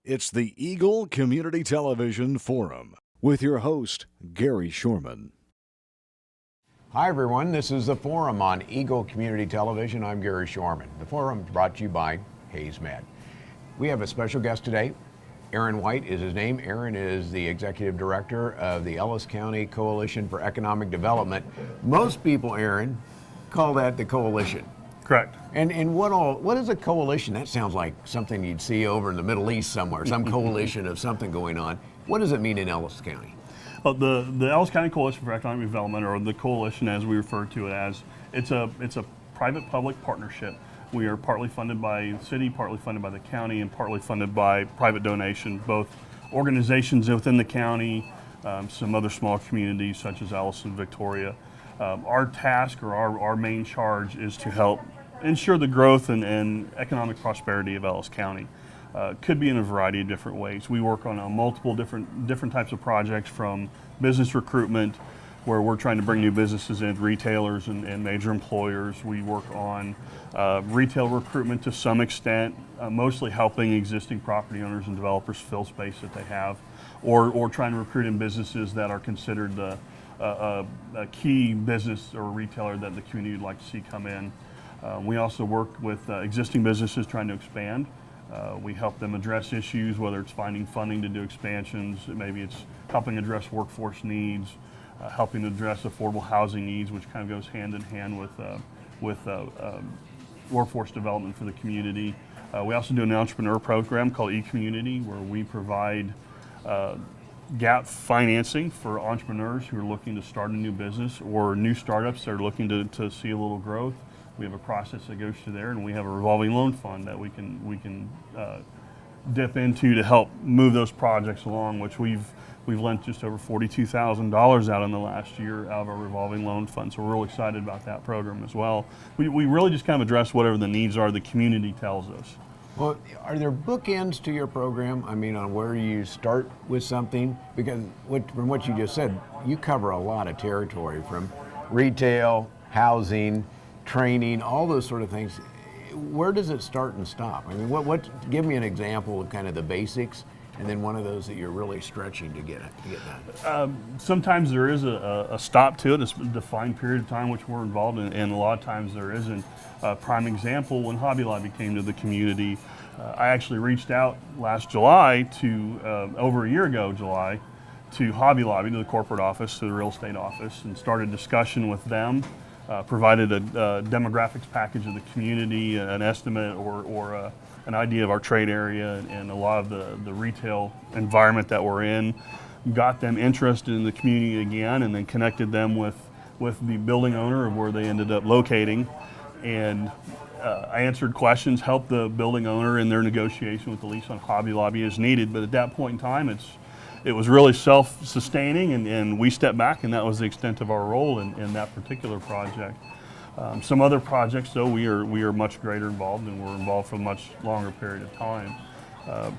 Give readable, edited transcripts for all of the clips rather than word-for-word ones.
It's the Eagle Community Television Forum with your host, Gary Shorman. Hi everyone, this is the Forum on Eagle Community Television. I'm Gary Shorman. The Forum is brought to you by Hayes Med. We have a special guest today. Aaron White is his name. Aaron is the Executive Director of the Ellis County Coalition for Economic Development. Most people, Aaron, call that the coalition. Correct. And what is a coalition? That sounds like something you'd see over in the Middle East somewhere, some coalition of something going on. What does it mean in Ellis County? Well, the Ellis County Coalition for Economic Development, or the coalition as we refer to it as, it's a private-public partnership. We are partly funded by the city, partly funded by the county, and partly funded by private donation, both organizations within the county, some other small communities such as Ellis and Victoria. Our task, or our main charge, is to help ensure the growth and economic prosperity of Ellis County. Could be in a variety of different ways. We work on multiple different types of projects, from business recruitment, where we're trying to bring new businesses in, retailers and major employers. We work on retail recruitment to some extent, mostly helping existing property owners and developers fill space that they have, or trying to recruit in businesses that are considered a key business or retailer that the community would like to see come in. We also work with existing businesses trying to expand. We help them address issues, whether it's finding funding to do expansions, maybe it's helping address workforce needs, helping to address affordable housing needs, which kind of goes hand in hand with workforce development for the community. We also do an entrepreneur program called E-Community, where we provide gap financing for entrepreneurs who are looking to start a new business, or new startups that are looking to see a little growth. We have a process that goes through there, and we have a revolving loan fund that we can dip into to help move those projects along, which we've lent just over $42,000 out in the last year out of our revolving loan fund. So we're real excited about that program as well. We really just kind of address whatever the needs are the community tells us. Well, are there bookends to your program? I mean, on where you start with something? Because from what you just said, you cover a lot of territory, from retail, housing, training, all those sort of things. Where does it start and stop? I mean, give me an example of kind of the basics, and then one of those that you're really stretching to get done. Sometimes there is a stop to it, a defined period of time which we're involved in, and a lot of times there isn't. Prime example, when Hobby Lobby came to the community, I actually reached out last July over a year ago, July, to Hobby Lobby, to the corporate office, to the real estate office, and started discussion with them. Provided a demographics package of the community, an estimate or an idea of our trade area and a lot of the retail environment that we're in. Got them interested in the community again, and then connected them with the building owner of where they ended up locating. And I answered questions, helped the building owner in their negotiation with the lease on Hobby Lobby as needed. But at that point in time, it was really self-sustaining, and we stepped back, and that was the extent of our role in that particular project. Some other projects, though, we are much greater involved, and we're involved for a much longer period of time.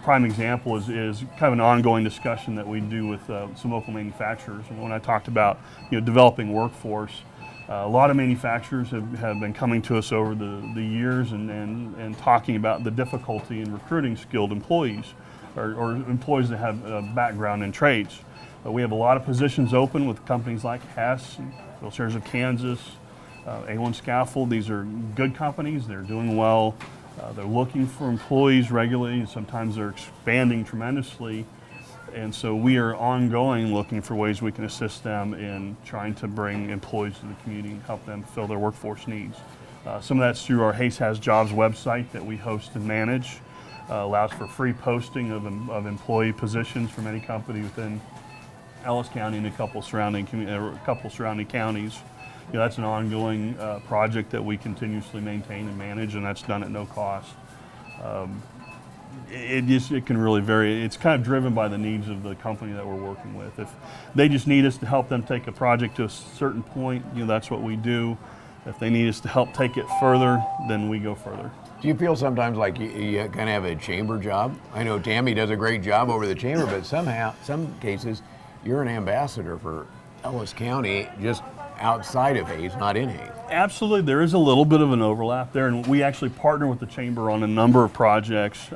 Prime example is kind of an ongoing discussion that we do with some local manufacturers. And when I talked about developing workforce, a lot of manufacturers have been coming to us over the years and talking about the difficulty in recruiting skilled employees, or employees that have a background in trades. We have a lot of positions open with companies like Hess, Wheelchairs of Kansas, A1 Scaffold. These are good companies. They're doing well. They're looking for employees regularly, and sometimes they're expanding tremendously. And so we are ongoing looking for ways we can assist them in trying to bring employees to the community and help them fill their workforce needs. Some of that's through our Hayes Has Jobs website that we host and manage. Allows for free posting of employee positions from any company within Ellis County and a couple surrounding counties. That's an ongoing project that we continuously maintain and manage, and that's done at no cost. It can really vary. It's kind of driven by the needs of the company that we're working with. If they just need us to help them take a project to a certain point, that's what we do. If they need us to help take it further, then we go further. Do you feel sometimes like you kind of have a chamber job? I know Tammy does a great job over the chamber, but some cases, you're an ambassador for Ellis County, just outside of Hayes, not in Hayes. Absolutely, there is a little bit of an overlap there, and we actually partner with the Chamber on a number of projects.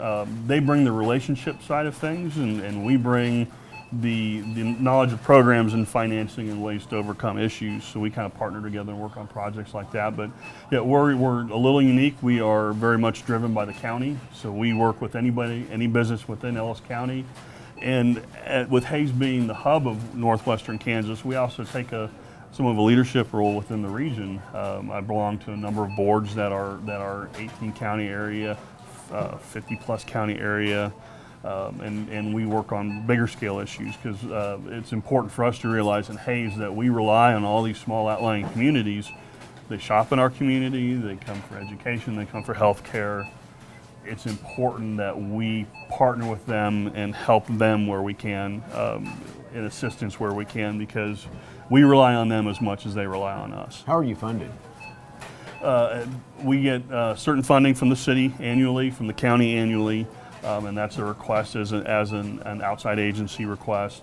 They bring the relationship side of things, and we bring the knowledge of programs and financing and ways to overcome issues. So we kind of partner together and work on projects like that. But yeah, we're a little unique. We are very much driven by the county, so we work with anybody, any business within Ellis County. And with Hays being the hub of northwestern Kansas, we also take somewhat of a leadership role within the region. I belong to a number of boards that are 18 county area, 50 plus county area, and we work on bigger scale issues because it's important for us to realize in Hays that we rely on all these small outlying communities. They shop in our community, they come for education, they come for health care. It's important that we partner with them and help them where we can, in assistance where we can, because we rely on them as much as they rely on us. How are you funded? We get certain funding from the city annually, from the county annually, and that's a request as an outside agency request.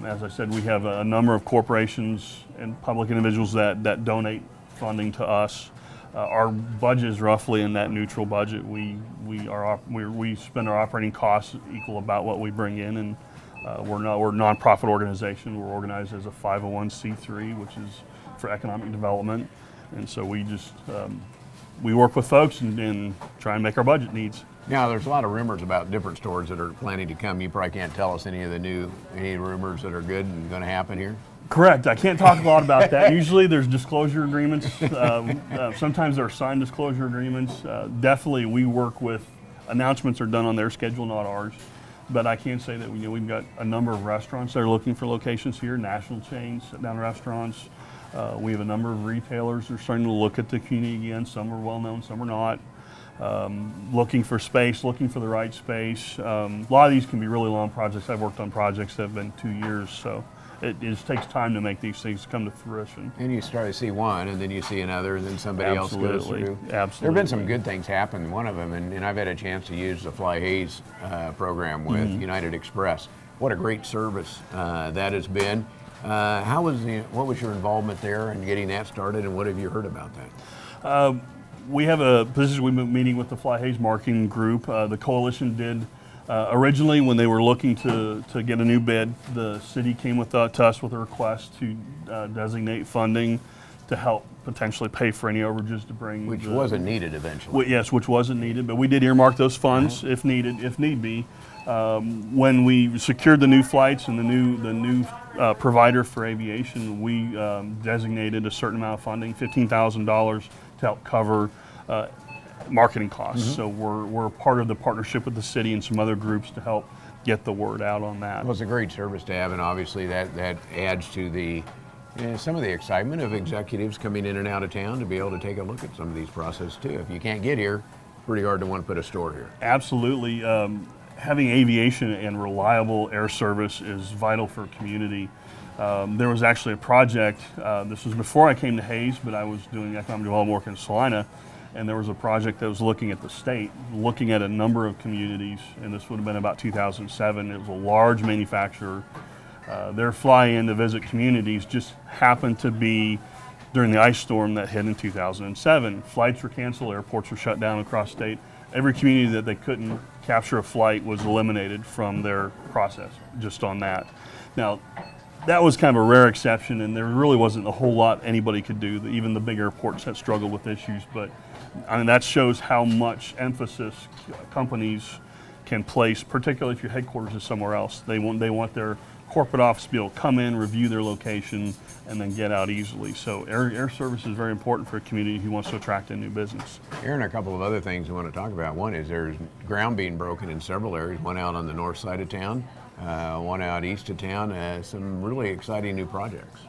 As I said, we have a number of corporations and public individuals that donate funding to us. Our budget is roughly in that neutral budget. We spend our operating costs equal about what we bring in, and we're a nonprofit organization. We're organized as a 501c3, which is for economic development, and so we just we work with folks and try and make our budget needs. Now, there's a lot of rumors about different stores that are planning to come. You probably can't tell us any rumors that are good and going to happen here. Correct. I can't talk a lot about that. Usually there's disclosure agreements. Sometimes there are signed disclosure agreements. Definitely we work with, announcements are done on their schedule, not ours. But I can say that we've got a number of restaurants that are looking for locations here, national chains, sit-down restaurants. We have a number of retailers that are starting to look at the community again. Some are well-known, some are not. Looking for space, looking for the right space. A lot of these can be really long projects. I've worked on projects that have been 2 years, so it just takes time to make these things come to fruition. And you start to see one, and then you see another, and then somebody else goes through. Absolutely. There have been some good things happen. One of them, and I've had a chance to use the Fly Hays program with United Express. What a great service that has been. What was your involvement there in getting that started, and what have you heard about that? We've been meeting with the Fly Hays marketing group. The coalition did. Originally, when they were looking to get a new bid, the city came to us with a request to designate funding to help potentially pay for any overages to bring. Which wasn't needed eventually. Yes, which wasn't needed, but we did earmark those funds if need be. When we secured the new flights and the new provider for aviation, we designated a certain amount of funding, $15,000, to help cover marketing costs. So we're part of the partnership with the city and some other groups to help get the word out on that. Well, it's a great service to have, and obviously that adds to some of the excitement of executives coming in and out of town to be able to take a look at some of these processes too. If you can't get here, it's pretty hard to want to put a store here. Absolutely. Having aviation and reliable air service is vital for a community. There was actually a project, this was before I came to Hays, but I was doing economic development work in Salina, and there was a project that was looking at the state, looking at a number of communities, and this would have been about 2007. It was a large manufacturer. Their fly-in to visit communities just happened to be during the ice storm that hit in 2007. Flights were canceled, airports were shut down across state. Every community that they couldn't capture a flight was eliminated from their process, just on that. Now, that was kind of a rare exception, and there really wasn't a whole lot anybody could do. Even the big airports had struggled with issues, but I mean, that shows how much emphasis companies can place, particularly if your headquarters is somewhere else. They want their corporate office to be able to come in, review their location, and then get out easily. So air service is very important for a community who wants to attract a new business. Aaron, a couple of other things we want to talk about. One is there's ground being broken in several areas, one out on the north side of town, one out east of town, some really exciting new projects.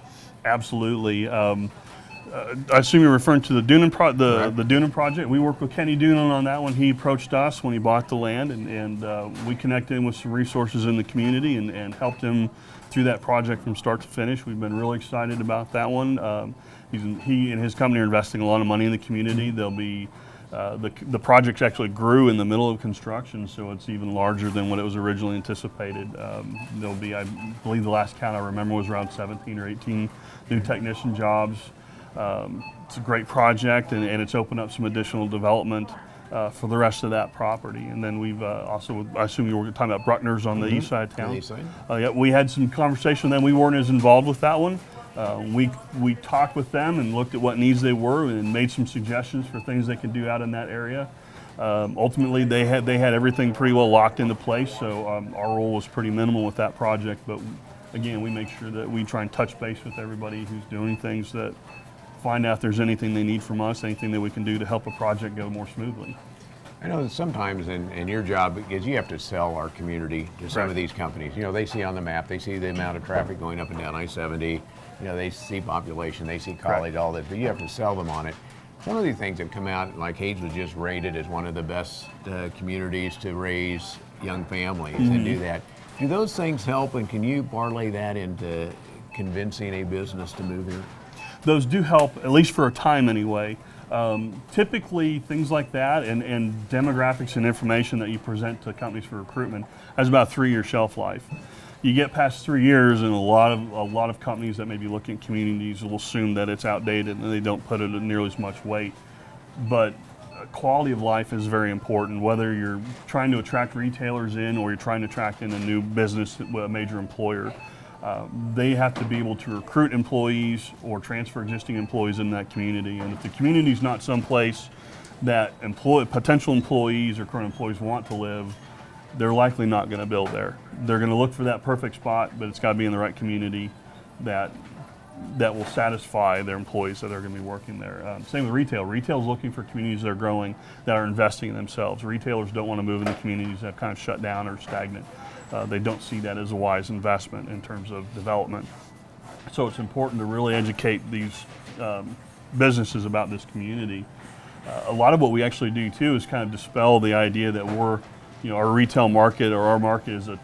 Absolutely. I assume you're referring to the Dunan Dunan project. We worked with Kenny Dunan on that one. He approached us when he bought the land, and we connected him with some resources in the community and helped him through that project from start to finish. We've been really excited about that one. He and his company are investing a lot of money in the community. They'll be the project actually grew in the middle of construction, so it's even larger than what it was originally anticipated. There'll be, I believe the last count I remember was around 17 or 18 new technician jobs. It's a great project, and it's opened up some additional development for the rest of that property. And then we've also, I assume you were talking about Bruckner's on the east side of town. The east side. Yeah, we had some conversation then. We weren't as involved with that one. We talked with them and looked at what needs they were and made some suggestions for things they could do out in that area. Ultimately, they had everything pretty well locked into place, so our role was pretty minimal with that project. But again, we make sure that we try and touch base with everybody who's doing things, that find out if there's anything they need from us, anything that we can do to help a project go more smoothly. I know that sometimes in your job is you have to sell our community to some Right. of these companies. You know, they see on the map, they see the amount of traffic going up and down I-70. You know, they see population, they see college, Right. all that, but you have to sell them on it. Some of these things have come out, like Hayes was just rated as one of the best communities to raise young families and do that. Do those things help, and can you parlay that into convincing a business to move here? Those do help, at least for a time anyway. Typically, things like that and demographics and information that you present to companies for recruitment has about a 3-year shelf life. You get past 3 years, and a lot of companies that may be looking at communities will assume that it's outdated and they don't put it in nearly as much weight. But quality of life is very important, whether you're trying to attract retailers in or you're trying to attract in a new business, a major employer. They have to be able to recruit employees or transfer existing employees in that community. And if the community is not someplace that potential employees or current employees want to live, they're likely not going to build there. They're going to look for that perfect spot, but it's got to be in the right community that will satisfy their employees that are going to be working there. Same with retail. Retail is looking for communities that are growing, that are investing in themselves. Retailers don't want to move into communities that have kind of shut down or stagnant. They don't see that as a wise investment in terms of development. So it's important to really educate these businesses about this community. A lot of what we actually do too is kind of dispel the idea that our retail market or our market is a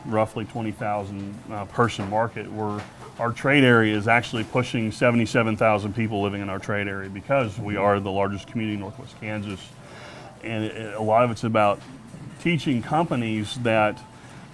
roughly 20,000 person market. Our trade area is actually pushing 77,000 people living in our trade area because we are the largest community in Northwest Kansas. And a lot of it's about teaching companies that,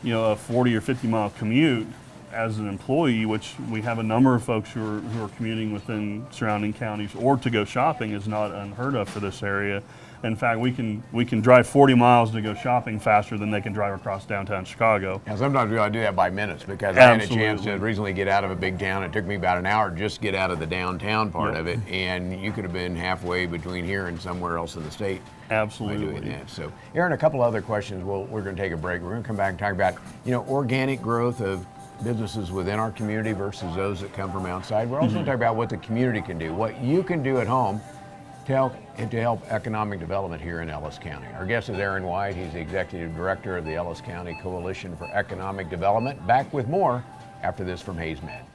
a 40 or 50 mile commute as an employee, which we have a number of folks who are commuting within surrounding counties, or to go shopping is not unheard of for this area. In fact, we can drive 40 miles to go shopping faster than they can drive across downtown Chicago. Yeah, sometimes we ought to do that by minutes, because Absolutely. I had a chance to recently get out of a big town. It took me about an hour just to get out of the downtown part Yep. of it, and you could have been halfway between here and somewhere else in the state Absolutely. by doing that. So, Aaron, a couple other questions. We're going to take a break. We're going to come back and talk about organic growth of businesses within our community versus those that come from outside. We're also going to talk about what the community can do, what you can do at home to help economic development here in Ellis County. Our guest is Aaron White. He's the Executive Director of the Ellis County Coalition for Economic Development. Back with more after this from Hayes Med.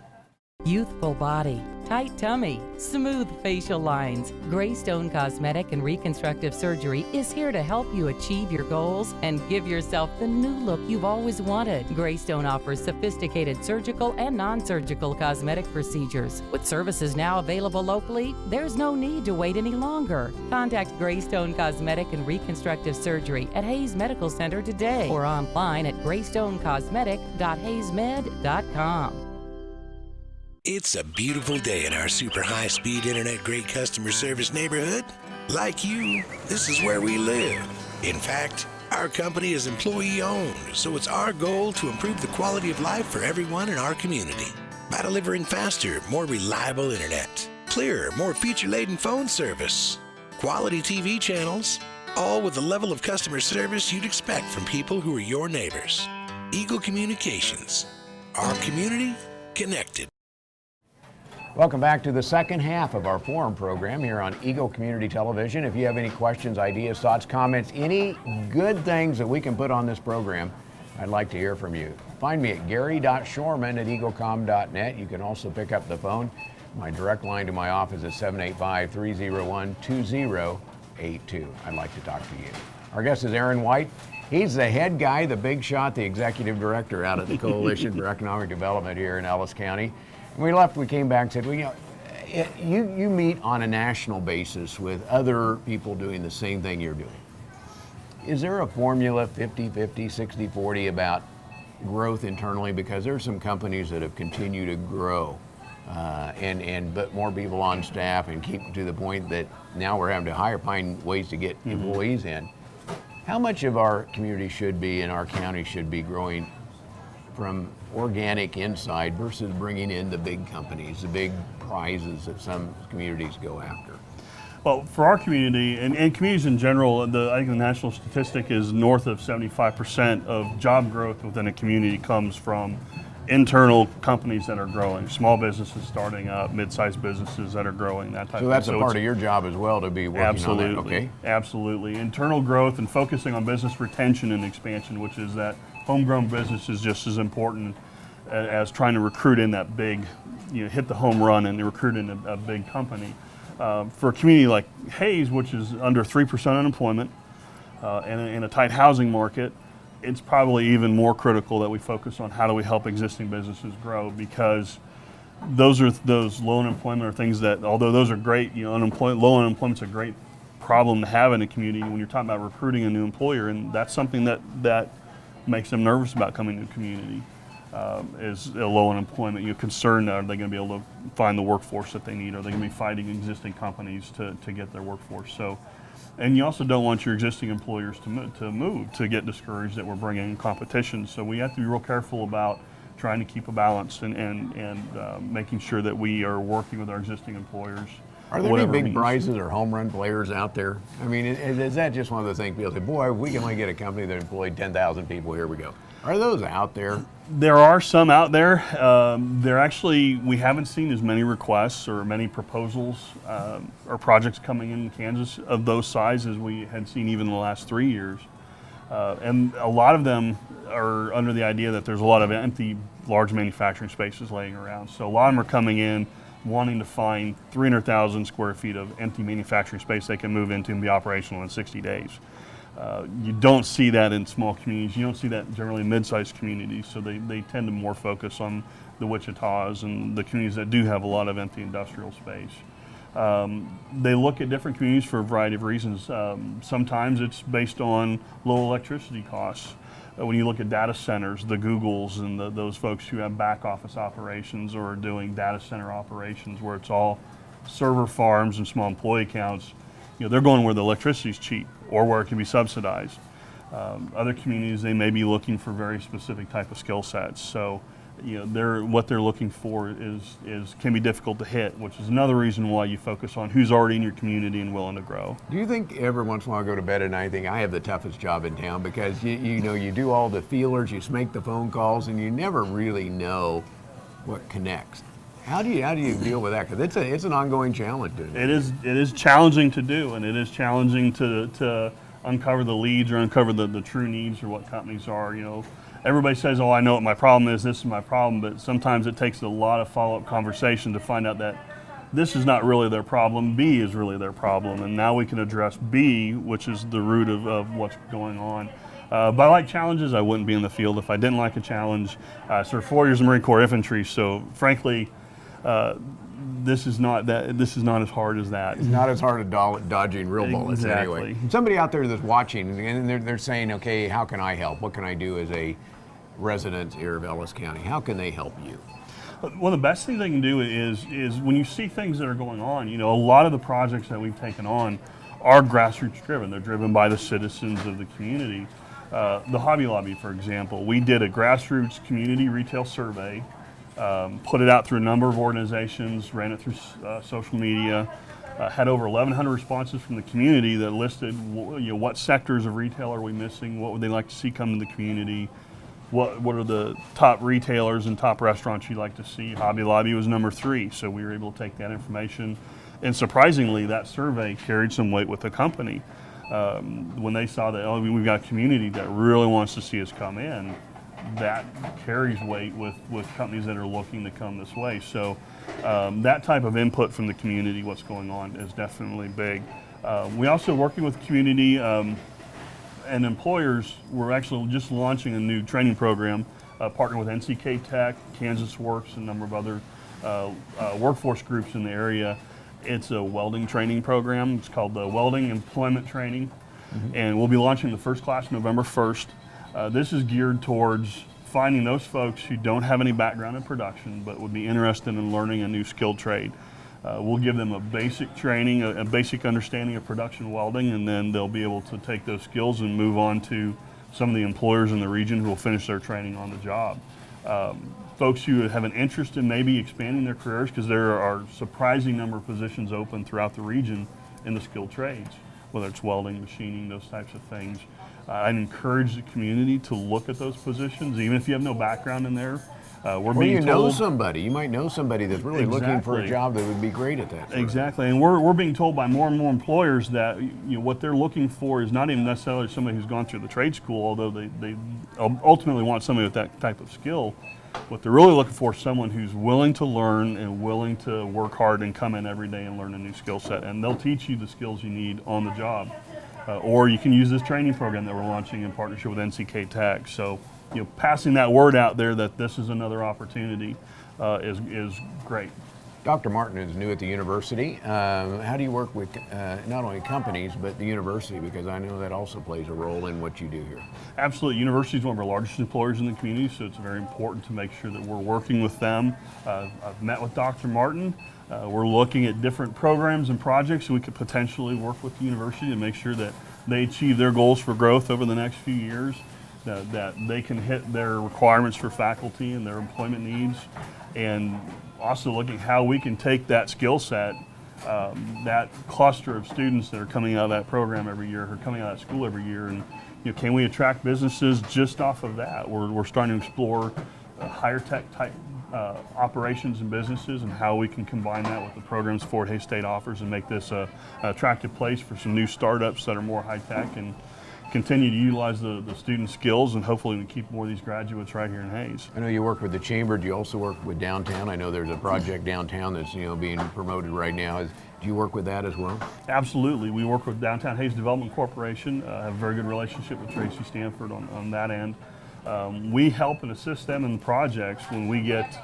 Youthful body, tight tummy, smooth facial lines. Greystone Cosmetic and Reconstructive Surgery is here to help you achieve your goals and give yourself the new look you've always wanted. Greystone offers sophisticated surgical and non-surgical cosmetic procedures. With services now available locally, there's no need to wait any longer. Contact Greystone Cosmetic and Reconstructive Surgery at Hayes Medical Center today or online at greystonecosmetic.hayesmed.com. It's a beautiful day in our super high-speed internet great customer service neighborhood. Like you, this is where we live. In fact, our company is employee-owned, so it's our goal to improve the quality of life for everyone in our community by delivering faster, more reliable internet, clearer, more feature-laden phone service, quality TV channels, all with the level of customer service you'd expect from people who are your neighbors. Eagle Communications. Our community connected. Welcome back to the second half of our forum program here on Eagle Community Television. If you have any questions, ideas, thoughts, comments, any good things that we can put on this program, I'd like to hear from you. Find me at gary.shorman@eaglecom.net. You can also pick up the phone. My direct line to my office is 785-301-2082. I'd like to talk to you. Our guest is Aaron White. He's the head guy, the big shot, the executive director out of the Coalition for Economic Development here in Ellis County. When we left, we came back and said, well, you meet on a national basis with other people doing the same thing you're doing. Is there a formula, 50-50, 60-40, about growth internally? Because there are some companies that have continued to grow and put more people on staff and keep to the point that now we're having to find ways to get employees in. How much of our community should be, and our county should be, growing from organic inside versus bringing in the big companies, the big prizes that some communities go after? Well, for our community and communities in general, I think the national statistic is north of 75% of job growth within a community comes from internal companies that are growing, small businesses starting up, mid-sized businesses that are growing, that type of thing. So that's a part of your job as well, to be working on that, okay? Absolutely. Internal growth and focusing on business retention and expansion, which is that homegrown business is just as important as trying to recruit in that big, hit the home run and recruit in a big company. For a community like Hayes, which is under 3% unemployment and in a tight housing market, it's probably even more critical that we focus on how do we help existing businesses grow, because those low unemployment are things that, although those are great, low unemployment's a great problem to have in a community when you're talking about recruiting a new employer, and that's something that makes them nervous about coming to a community. Is a low unemployment. You're concerned, are they going to be able to find the workforce that they need? Are they going to be fighting existing companies to get their workforce? So, and you also don't want your existing employers to get discouraged that we're bringing in competition. So we have to be real careful about trying to keep a balance and making sure that we are working with our existing employers. Are there any big prizes or home run players out there? I mean, is that just one of the things people say, boy, if we can only get a company that employed 10,000 people, here we go. Are those out there? There are some out there. We haven't seen as many requests or many proposals or projects coming in Kansas of those size as we had seen even in the last 3 years. And a lot of them are under the idea that there's a lot of empty, large manufacturing spaces laying around. So a lot of them are coming in wanting to find 300,000 square feet of empty manufacturing space they can move into and be operational in 60 days. You don't see that in small communities. You don't see that generally in mid-sized communities, so they tend to more focus on the Wichitas and the communities that do have a lot of empty industrial space. They look at different communities for a variety of reasons. Sometimes it's based on low electricity costs. When you look at data centers, the Googles and those folks who have back office operations or are doing data center operations where it's all server farms and small employee counts, they're going where the electricity is cheap or where it can be subsidized. Other communities, they may be looking for very specific type of skill sets. So, what they're looking for can be difficult to hit, which is another reason why you focus on who's already in your community and willing to grow. Do you think every once in a while I go to bed at night and think I have the toughest job in town, because you do all the feelers, you make the phone calls, and you never really know what connects? How do you deal with that? Because it's an ongoing challenge. It is challenging to do, and it is challenging to uncover the leads or uncover the true needs or what companies are. Everybody says, "Oh, I know what my problem is. This is my problem," but sometimes it takes a lot of follow-up conversation to find out that this is not really their problem. B is really their problem, and now we can address B, which is the root of what's going on. But I like challenges. I wouldn't be in the field if I didn't like a challenge. I served 4 years in Marine Corps infantry, so frankly, this is not as hard as that. It's not as hard as dodging real bullets. Exactly. Anyway. Somebody out there that's watching and they're saying, okay, how can I help? What can I do as a resident here of Ellis County? How can they help you? One of the best things they can do is when you see things that are going on, a lot of the projects that we've taken on are grassroots driven. They're driven by the citizens of the community. The Hobby Lobby, for example, we did a grassroots community retail survey, put it out through a number of organizations, ran it through social media, had over 1,100 responses from the community that listed what sectors of retail are we missing, what would they like to see come to the community, what are the top retailers and top restaurants you'd like to see. Hobby Lobby was number 3, so we were able to take that information, and surprisingly that survey carried some weight with the company. When they saw that, we've got a community that really wants to see us come in, that carries weight with companies that are looking to come this way. So that type of input from the community, what's going on, is definitely big. We also working with community and employers. We're actually just launching a new training program, partnering with NCK Tech, Kansas Works, and a number of other workforce groups in the area. It's a welding training program. It's called the Welding Employment Training, and we'll be launching the first class November 1st. This is geared towards finding those folks who don't have any background in production but would be interested in learning a new skilled trade. We'll give them a basic training, a basic understanding of production welding, and then they'll be able to take those skills and move on to some of the employers in the region who will finish their training on the job. Folks who have an interest in maybe expanding their careers, because there are a surprising number of positions open throughout the region in the skilled trades, whether it's welding, machining, those types of things. I'd encourage the community to look at those positions, even if you have no background in there. We're being told, know somebody. You might know somebody that's really looking for a Exactly. job that would be great at that. Exactly, and we're being told by more and more employers that what they're looking for is not even necessarily somebody who's gone through the trade school, although they ultimately want somebody with that type of skill. What they're really looking for is someone who's willing to learn and willing to work hard and come in every day and learn a new skill set, and they'll teach you the skills you need on the job. Or you can use this training program that we're launching in partnership with NCK Tech. So, passing that word out there that this is another opportunity is great. Dr. Martin is new at the university. How do you work with not only companies, but the university? Because I know that also plays a role in what you do here. Absolutely. University is one of our largest employers in the community, so it's very important to make sure that we're working with them. I've met with Dr. Martin. We're looking at different programs and projects so we could potentially work with the university to make sure that they achieve their goals for growth over the next few years, that they can hit their requirements for faculty and their employment needs, and also looking how we can take that skill set, that cluster of students that are coming out of that program every year, or coming out of school every year, and can we attract businesses just off of that? We're starting to explore higher tech type operations and businesses, and how we can combine that with the programs Fort Hays State offers and make this an attractive place for some new startups that are more high tech and continue to utilize the student skills, and hopefully we keep more of these graduates right here in Hays. I know you work with the chamber. Do you also work with downtown? I know there's a project downtown that's being promoted right now. Do you work with that as well? Absolutely. We work with Downtown Hays Development Corporation. Have a very good relationship with Tracy Stanford on that end. We help and assist them in projects. When we get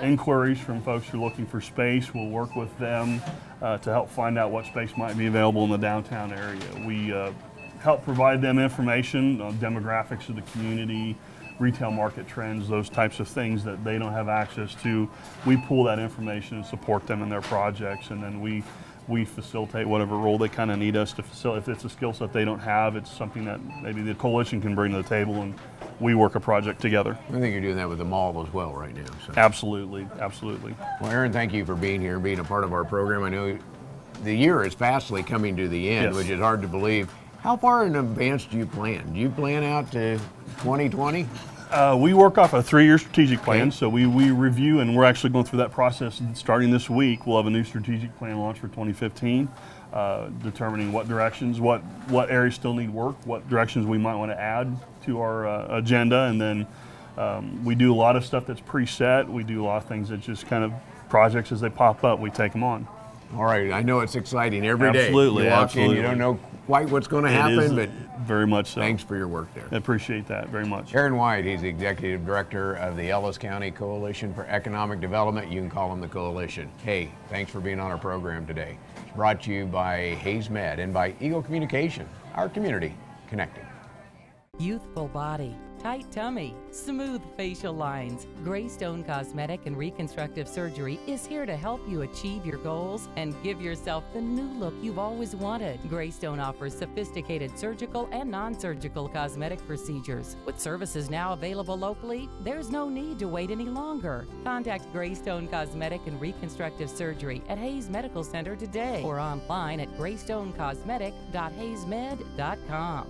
inquiries from folks who are looking for space, we'll work with them to help find out what space might be available in the downtown area. We help provide them information on demographics of the community, retail market trends, those types of things that they don't have access to. We pull that information and support them in their projects, and then we facilitate whatever role they kind of need us to facilitate. If it's a skill set they don't have, it's something that maybe the coalition can bring to the table, and we work a project together. I think you're doing that with the mall as well right now. So. Absolutely, absolutely. Well, Aaron, thank you for being here and being a part of our program. I know the year is fastly coming to the end, Yes. which is hard to believe. How far in advance do you plan? Do you plan out to 2020? We work off a 3-year strategic plan, Okay. so we review, and we're actually going through that process starting this week. We'll have a new strategic plan launch for 2015, determining what directions, what areas still need work, what directions we might want to add to our agenda, and then we do a lot of stuff that's preset. We do a lot of things that just kind of projects as they pop up, we take them on. All right, I know it's exciting every day. Absolutely, You walk absolutely. in, you don't know quite what's going to It happen, is but very much so. thanks for your work there. I appreciate that very much. Aaron White, he's the Executive Director of the Ellis County Coalition for Economic Development. You can call him the Coalition. Hey, thanks for being on our program today. It's brought to you by Hays Med and by Eagle Communication, our community connected. Youthful body, tight tummy, smooth facial lines. Greystone Cosmetic and Reconstructive Surgery is here to help you achieve your goals and give yourself the new look you've always wanted. Greystone offers sophisticated surgical and non-surgical cosmetic procedures. With services now available locally, there's no need to wait any longer. Contact Greystone Cosmetic and Reconstructive Surgery at Hays Medical Center today or online at greystonecosmetic.haysmed.com.